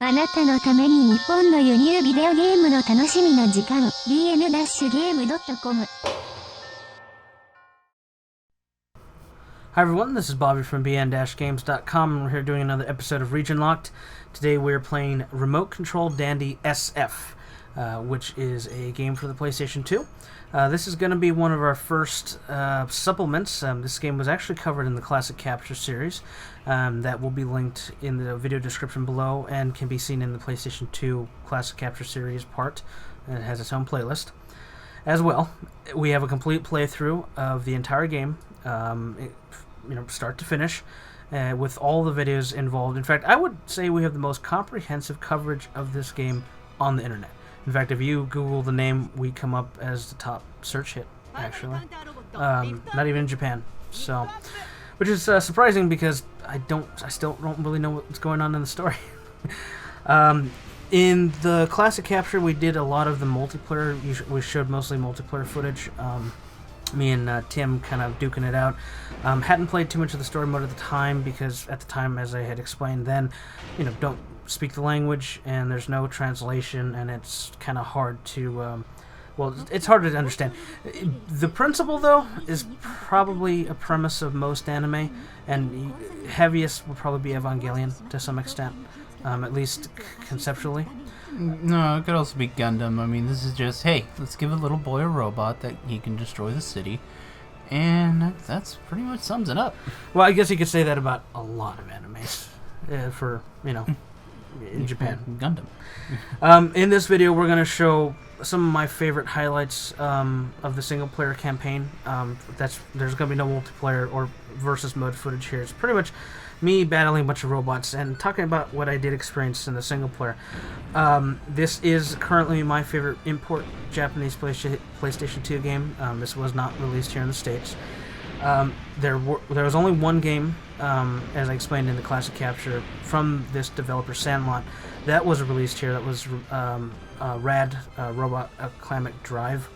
あなたのために日本の輸入ビデオゲームの楽しみな時間 bn-game.com Hi everyone, this is Bobby from bn-games.com, and we're here doing another episode of Region Locked. Today we're playing Remote Control Dandy SF, which is a game for the PlayStation 2. This is going to be one of our first supplements. This game was actually covered in the Classic Capture series. That will be linked in the video description below and can be seen in the PlayStation 2 Classic Capture series part. It has its own playlist. As well, we have a complete playthrough of the entire game, start to finish, with all the videos involved. In fact, I would say we have the most comprehensive coverage of this game on the internet. In fact, if you Google the name, we come up as the top search hit, actually. Not even in Japan. So, which is surprising because I still don't really know what's going on in the story. In the Classic Capture, we did a lot of the multiplayer. We showed mostly multiplayer footage. Me and Tim kind of duking it out. Hadn't played too much of the story mode at the time because at the time, as I had explained then, don't speak the language and there's no translation and it's kind of hard to, it's harder to understand. The principle, though, is probably a premise of most anime, and heaviest will probably be Evangelion to some extent. At least conceptually. No, it could also be Gundam. I mean, this is just, hey, let's give a little boy a robot that he can destroy the city. And that's pretty much sums it up. Well, I guess you could say that about a lot of animes. In Japan. Gundam. In this video, we're going to show some of my favorite highlights of the single-player campaign. There's going to be no multiplayer or versus mode footage here. It's pretty much me battling a bunch of robots and talking about what I did experience in the single-player. This is currently my favorite import Japanese PlayStation 2 game. This was not released here in the States. There was only one game, as I explained in the Classic Capture, from this developer, Sandlot, that was released here. That was Rad Robot Acclamic Drive,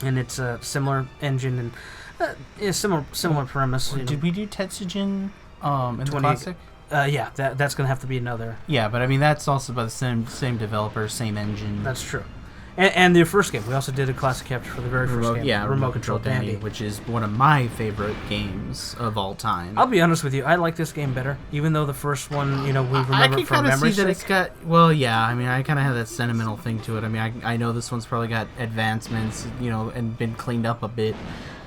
and it's a similar engine and similar premise. Did we do Tetsujin in the Classic? Yeah, that's gonna have to be another. Yeah, but I mean that's also by the same developer, same engine. That's true. And the first game, we also did a Classic Capture for the very first game. Yeah, Remote Control Dandy, which is one of my favorite games of all time. I'll be honest with you, I like this game better, even though the first one, we remember it from memory's sake. It's got, well, yeah, I mean, I kind of have that sentimental thing to it. I mean, I know this one's probably got advancements, and been cleaned up a bit,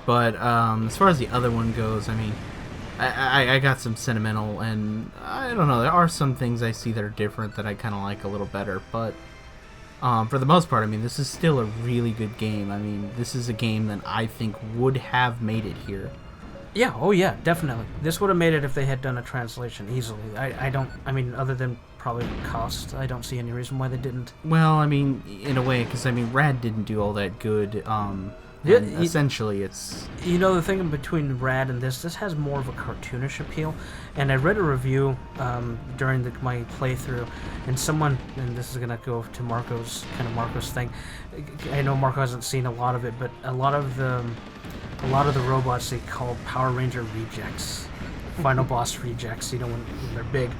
but as far as the other one goes, I mean, I got some sentimental, and I don't know, there are some things I see that are different that I kind of like a little better, but for the most part, I mean, this is still a really good game. I mean, this is a game that I think would have made it here. Yeah, oh yeah, definitely. This would have made it if they had done a translation easily. I mean, other than probably cost, I don't see any reason why they didn't. Well, I mean, in a way, because, I mean, Rad didn't do all that good. Essentially, it's... the thing between Rad and this has more of a cartoonish appeal. And I read a review during my playthrough, and this is going to go to Marco's thing. I know Marco hasn't seen a lot of it, but a lot of the robots they call Power Ranger rejects, Final Boss rejects, when they're big.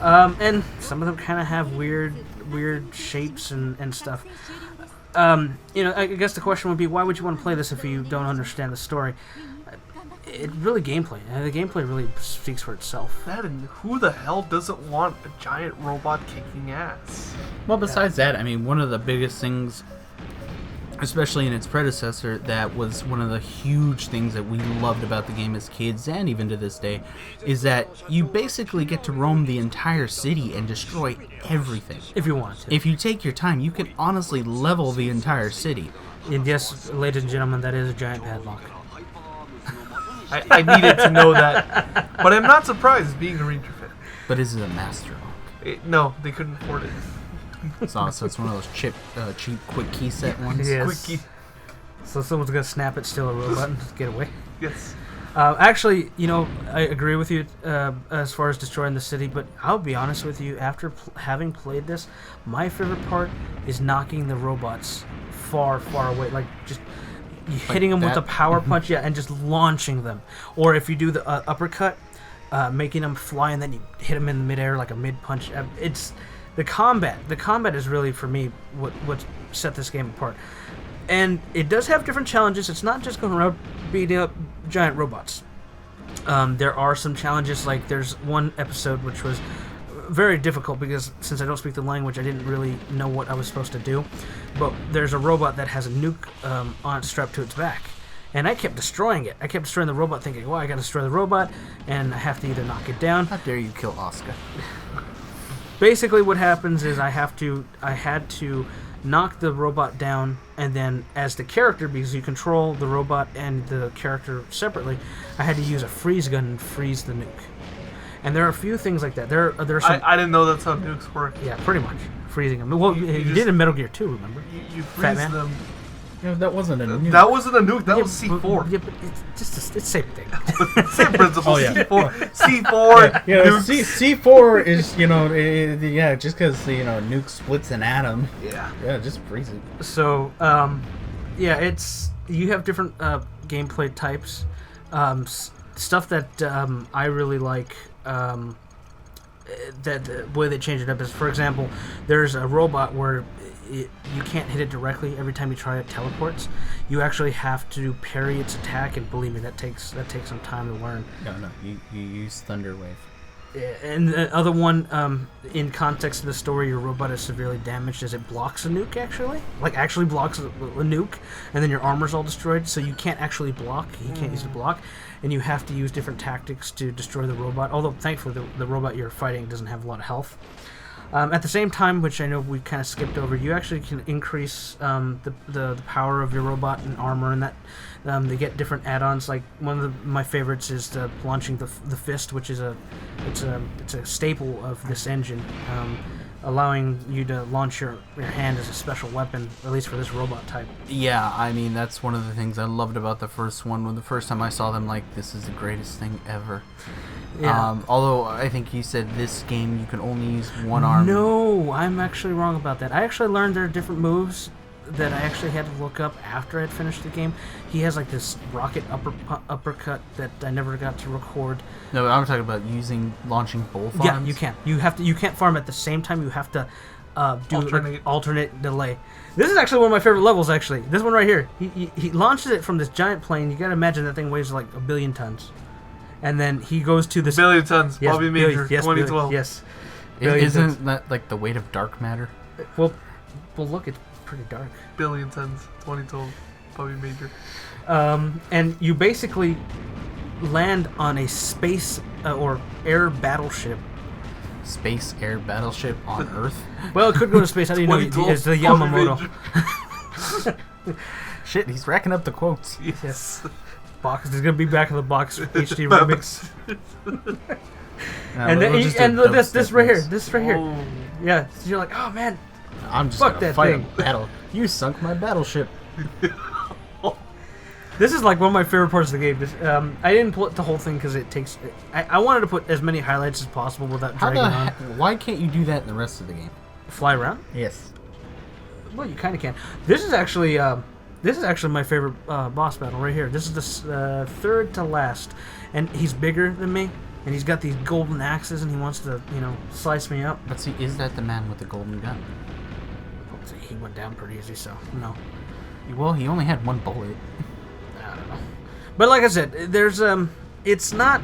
And some of them kind of have weird shapes and stuff. I guess the question would be, why would you want to play this if you don't understand the story? It really gameplay. The gameplay really speaks for itself. That, and who the hell doesn't want a giant robot kicking ass? Well, besides that, I mean, one of the biggest things, especially in its predecessor, that was one of the huge things that we loved about the game as kids, and even to this day, is that you basically get to roam the entire city and destroy everything. If you want to. If you take your time, you can honestly level the entire city. And yes, ladies and gentlemen, that is a giant padlock. I needed to know that, but I'm not surprised being a Ranger fan. But is it a master lock? No, they couldn't afford it. So it's one of those cheap, quick key set ones. Yes. Quick key. So someone's gonna snap it, steal a robot, and get away. Yes. Actually, I agree with you as far as destroying the city, but I'll be honest with you, after having played this, my favorite part is knocking the robots far, far away. Like, just hitting them with a power punch, and just launching them. Or if you do the uppercut, making them fly, and then you hit them in midair like a mid-punch. The combat is really for me what set this game apart. And it does have different challenges. It's not just going around beating up giant robots. There are some challenges, like there's one episode which was very difficult because since I don't speak the language, I didn't really know what I was supposed to do. But there's a robot that has a nuke on strapped to its back. And I kept destroying it. I kept destroying the robot thinking, well, I gotta destroy the robot, and I have to either knock it down. How dare you kill Oscar? Basically what happens is I had to knock the robot down, and then as the character, because you control the robot and the character separately, I had to use a freeze gun and freeze the nuke. And there are a few things like that. There are some... I didn't know that's how nukes work. Yeah, pretty much. Freezing them. Well, you did in Metal Gear 2, remember? You freeze them. Yeah, that wasn't a nuke. That wasn't a nuke. That was C4. Yeah, but it's just the same thing. Same principle. Oh, yeah. C4. C4. Yeah, nukes. C4 is, just because, nuke splits an atom. Yeah. Just freeze it. So, you have different gameplay types. Stuff that I really like, that the way they change it up is, for example, there's a robot where you can't hit it directly every time you try it teleports. You actually have to parry its attack, and believe me, that takes some time to learn. No, you use Thunder Wave. And the other one, in context of the story, your robot is severely damaged as it blocks a nuke, actually blocks a nuke, and then your armor's all destroyed, so you can't actually block. You can't use the block, and you have to use different tactics to destroy the robot, although thankfully the robot you're fighting doesn't have a lot of health. At the same time, which I know we kind of skipped over, you actually can increase the power of your robot and armor, and that they get different add-ons. Like one of my favorites is launching the fist, which is a staple of this engine, allowing you to launch your hand as a special weapon, at least for this robot type. Yeah, I mean, that's one of the things I loved about the first one. When the first time I saw them, like, this is the greatest thing ever. Yeah. Although I think you said this game you can only use one arm. No, I'm actually wrong about that. I actually learned there are different moves that I actually had to look up after I'd finished the game. He has like this rocket uppercut that I never got to record. No, I'm talking about launching both arms. Yeah, you can. You can't farm at the same time. You have to do alternate delay. This is actually one of my favorite levels. Actually, this one right here. He launches it from this giant plane. You gotta imagine that thing weighs like 1 billion tons. And then he goes to this... Billion tons. Yes, Bobby Major, yes, 2012. Yes. Isn't that like the weight of dark matter? Well, look, it's pretty dark. Billion tons. 2012. Bobby Major. And you basically land on a space or air battleship. Space air battleship on Earth? Well, it could go to space. How do you know? It's the Yamamoto. Shit, he's racking up the quotes. Yes. Box. There's gonna be back in the box HD remix. And this right here. This right here. Oh. Yeah. So you're like, oh man. I'm just Fuck gonna that fight thing. a battle. You sunk my battleship. This is like one of my favorite parts of the game. I didn't put the whole thing because it takes. I wanted to put as many highlights as possible without dragging on. Why can't you do that in the rest of the game? Fly around? Yes. Well, you kind of can. This is actually my favorite boss battle right here. This is the third to last, and he's bigger than me, and he's got these golden axes, and he wants to, slice me up. But see, is that the man with the golden gun? He went down pretty easy, so no. Well, he only had one bullet. I don't know. But like I said, there's it's not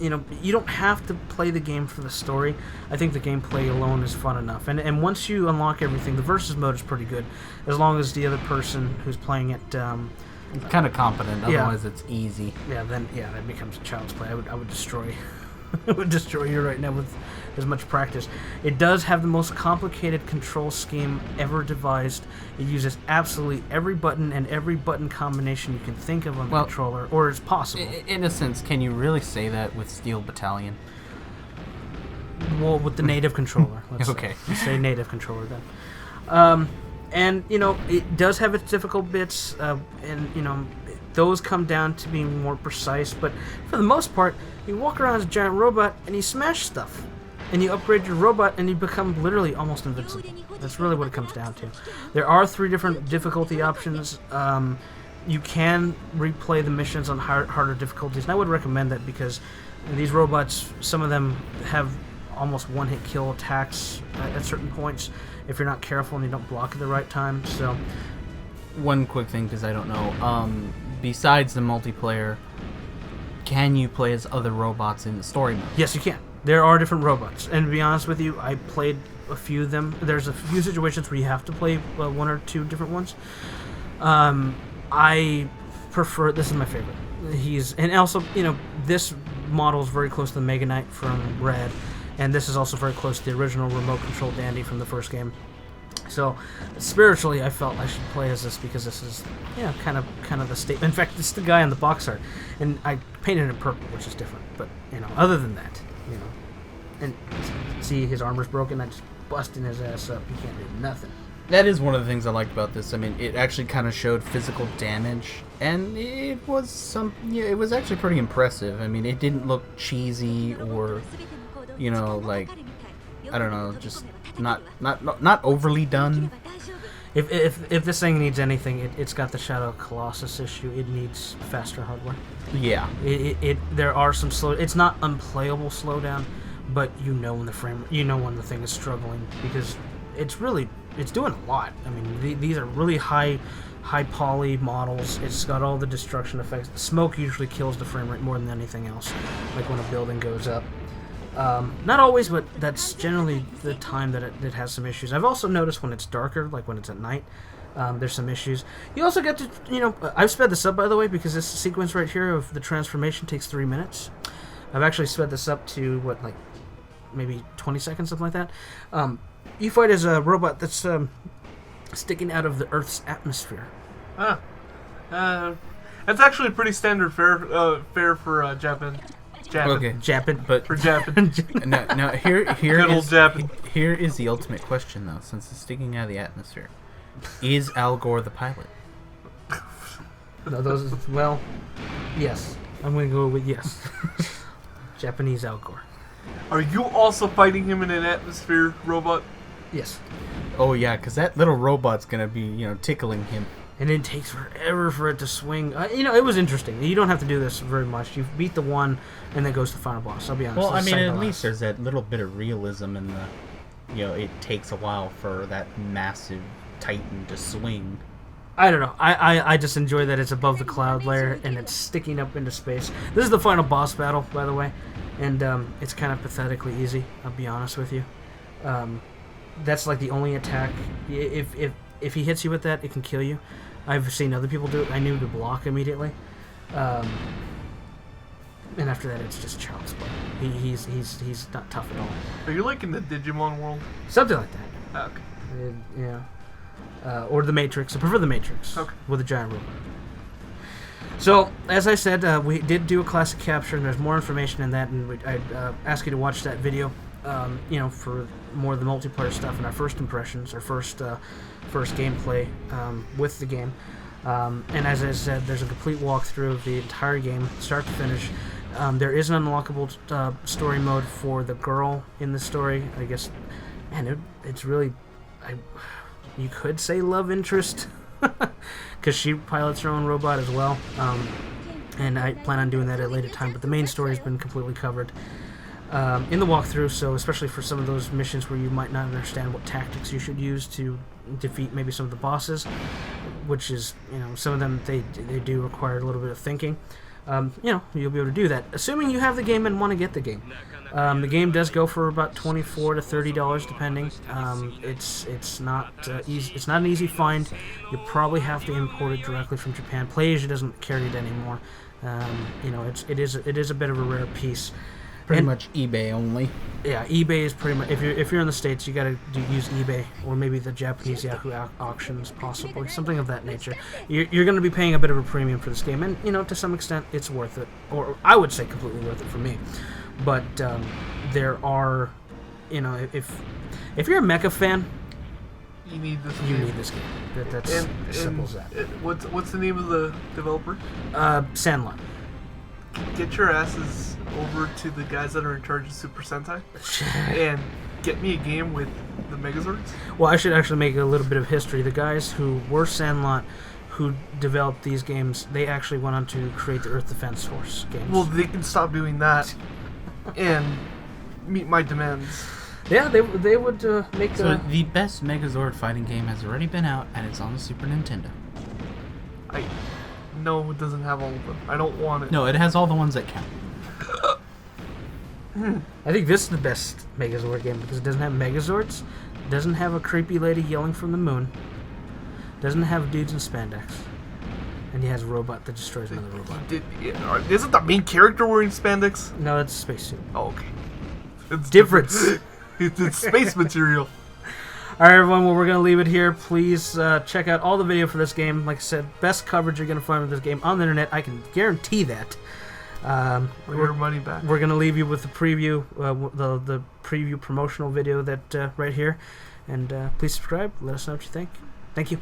you don't have to play the game for the story. I think the gameplay alone is fun enough. And once you unlock everything, the versus mode is pretty good, as long as the other person who's playing it Kind of competent, otherwise it's easy. Yeah, then that becomes child's play. I would destroy I would destroy you right now with as much practice. It does have the most complicated control scheme ever devised. It uses absolutely every button and every button combination you can think of on the controller, or is possible. In a sense, can you really say that with Steel Battalion? Well, with the native controller. Okay. Let's say native controller then. And, it does have its difficult bits, and, those come down to being more precise, but for the most part, you walk around as a giant robot and you smash stuff. And you upgrade your robot and you become literally almost invincible. That's really what it comes down to. There are 3 different difficulty options. You can replay the missions on harder difficulties, and I would recommend that because these robots, some of them have almost one-hit kill attacks at certain points if you're not careful and you don't block at the right time. So, one quick thing, because I don't know. Besides the multiplayer, can you play as other robots in the story mode? yes, you can. There are different robots, and to be honest with you, I played a few of them. There's a few situations where you have to play one or two different ones. I prefer. This is my favorite. And also, this model is very close to the Mega Knight from Red, and this is also very close to the original remote control Dandy from the first game. So, spiritually, I felt I should play as this because this is, kind of the state. In fact, it's the guy on the box art, and I painted it purple, which is different. But other than that, and see, his armor's broken. I just busting his ass up. He can't do nothing. That is one of the things I liked about this. I mean, it actually kind of showed physical damage, and it was it was actually pretty impressive. I mean, it didn't look cheesy or, like, I don't know, just not overly done. If this thing needs anything, it's got the Shadow of Colossus issue. It needs faster hardware. Yeah. There are some slow. It's not unplayable slowdown, but when the thing is struggling because it's doing a lot. I mean, these are really high poly models. It's got all the destruction effects. Smoke usually kills the frame rate more than anything else, like when a building goes up. Not always, but that's generally the time that it has some issues. I've also noticed when it's darker, like when it's at night, there's some issues. You also get to, I've sped this up, by the way, because this sequence right here of the transformation takes 3 minutes. I've actually sped this up to, maybe 20 seconds, something like that. You fight as a robot that's sticking out of the Earth's atmosphere. That's actually pretty standard fare for Japan. Okay, Japan, but for Japan. now here Good old Japan. Here is the ultimate question, though. Since it's sticking out of the atmosphere, is Al Gore the pilot? No, yes. I'm going to go with yes. Japanese Al Gore. Are you also fighting him in an atmosphere robot? Yes. Oh yeah, because that little robot's gonna be, tickling him. And it takes forever for it to swing. It was interesting. You don't have to do this very much. You beat the one, and then goes to the final boss. I'll be honest. Well, I mean, at least there's that little bit of realism in the, it takes a while for that massive titan to swing. I don't know. I just enjoy that it's above the cloud layer and it's sticking up into space. This is the final boss battle, by the way, and it's kind of pathetically easy. I'll be honest with you. That's like the only attack. If he hits you with that, it can kill you. I've seen other people do it. I knew to block immediately. And after that, it's just child's play. He's not tough at all. Are you like in the Digimon world? Something like that. Oh, okay. Yeah. Or the Matrix. I prefer the Matrix. Okay. With a giant robot. So, as I said, we did do a classic capture, and there's more information in that, and I'd ask you to watch that video, for more of the multiplayer stuff and our first impressions, our first gameplay with the game. And as I said, there's a complete walkthrough of the entire game, start to finish. There is an unlockable story mode for the girl in the story. I guess, man, it's really... you could say love interest, because she pilots her own robot as well, and I plan on doing that at a later time, but the main story has been completely covered in the walkthrough, so especially for some of those missions where you might not understand what tactics you should use to defeat maybe some of the bosses, which is, some of them, they do require a little bit of thinking. You'll be able to do that, assuming you have the game and want to get the game. The game does go for about $24 to $30, depending. It's not easy. It's not an easy find. You probably have to import it directly from Japan. PlayAsia doesn't carry it anymore. It is a bit of a rare piece. Pretty much eBay only. Yeah, eBay is pretty much. If you're in the States, you gotta use eBay or maybe the Japanese Yahoo auctions, possibly something of that nature. You're going to be paying a bit of a premium for this game, and to some extent, it's worth it. Or I would say completely worth it for me. But there are, if you're a mecha fan, You need this you game. need this game. That's as simple as that. What's the name of the developer? Sandlot. Get your asses over to the guys that are in charge of Super Sentai and get me a game with the Megazords. Well, I should actually make a little bit of history. The guys who were Sandlot, who developed these games, they actually went on to create the Earth Defense Force games. Well, they can stop doing that and meet my demands. Yeah, they would make So the best Megazord fighting game has already been out, and it's on the Super Nintendo. No, it doesn't have all of them. I don't want it. No, it has all the ones that count. I think this is the best Megazord game because it doesn't have Megazords, doesn't have a creepy lady yelling from the moon, doesn't have dudes in spandex, and he has a robot that destroys another robot. Isn't the main character wearing spandex? No, it's a spacesuit. Oh, okay. It's Difference. It's space material. Alright, everyone, well, we're going to leave it here. Please check out all the video for this game. Like I said, best coverage you're going to find with this game on the internet. I can guarantee that. Your money back. We're going to leave you with the preview, the preview promotional video that right here. And please subscribe. Let us know what you think. Thank you.